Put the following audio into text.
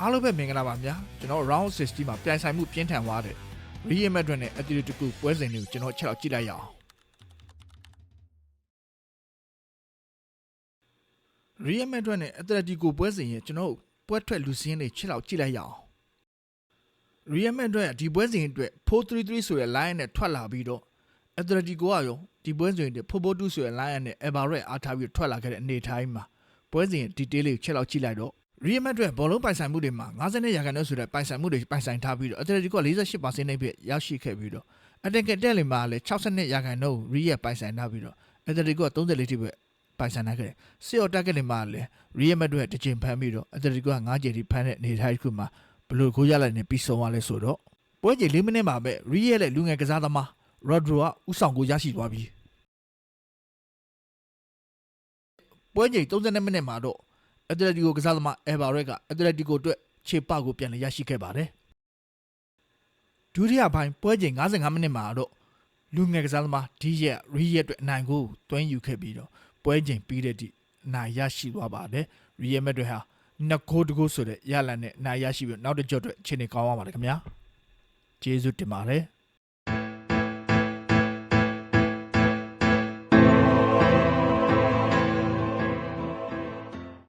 အားလုံးပဲမင်္ဂလာပါဗျာကျွန်တော် round 60မှာပြိုင်ဆိုင်မှုပြင်းထန်သွားတယ် Real Madrid နဲ့ Atletico ပွဲစဉ်တွေကိုကျွန်တော်ချက်တော့ကြည့်လိုက်ရအောင် Real Madrid နဲ့ Atletico ပွဲစဉ်ရဲ့ကျွန်တော်ပွဲထွက်လူစင်းတွေချက်တော့ကြည့်လိုက်ရအောင် Real Madrid ဒီပွဲစဉ်အတွက် 4-3-3 ဆိုတဲ့ line နဲ့ထွက်လာပြီးတော့ Atletico ကရောဒီပွဲစဉ်တွေ 4-4-2 ဆိုတဲ့ line နဲ့ Alvarez အားထားပြီးထွက်လာခဲ့တဲ့အနေထိုင်းမှာပွဲစဉ် detail လေးကိုချက်တော့ကြည့်လိုက်တော့Real Madrid ဘောလုံးပိုင်ဆိုင်မှုတွေမှာ50%ဆိုတဲ့ပိုင်ဆိုင်မှုတွေပိုင်ဆိုင်ထားပြီးတော့ Atletico 48%နဲ့ပြည့်ရောက်ရှိခဲ့ပြီးတော့ Atletico တက်လင်မှာလည်း62% Real ပိုင်ဆိုင်ထားပြီးတော့ Atletico 34ထိပဲပိုင်ဆိုင်ထားခဲ့တယ်။စစ်ရောတက်ခဲ့လင်မှာလည်း Real Madrid တစ်ချိန်ဖမ်းပြီးတော့ Atletico က9ကြိမ်ထိဖမ်းတဲ့အနေထားတစ်ခုမှာဘယ်လိုကိုရလိုက်နေပြီးဆုံးသွားလဲဆိုတော့ပွဲချိန်4မိနစ်မှာပဲ Real ရဲ့လူငယ်ကစားသမား Rodro ကဥဆောင်ကိုရရှိသွားပြီးပွဲချိန်32မိနစ်မှာတော့Atletico ကစားသမား Alvarez က Atletico အတွက်ခြေပကိုပြန်လည်ရရှိခဲ့ပါတယ်။ဒုတိယပိုင်းပွဲချိန်55မိနစ်မှာတော့လူငယ်ကစားသမား Diaz Real အတွက်အနိုင်ကိုတွန်းယူခဲ့ပြီးတော့ပွဲချိန်ပြီးတဲ့ထိနိုင်ရရှိသွားပါတယ်။ Real Madrid ဟာ2ဂိုး1ဂိုးဆိုတဲ့ရလဒ်နဲ့နိုင်ရရှိပြီးနောက်တစ်ကြော့အတွက်ခြေနေကောင်းသွားပါတယ်ခင်ဗျာ။ကျေးဇူးတင်ပါတယ်။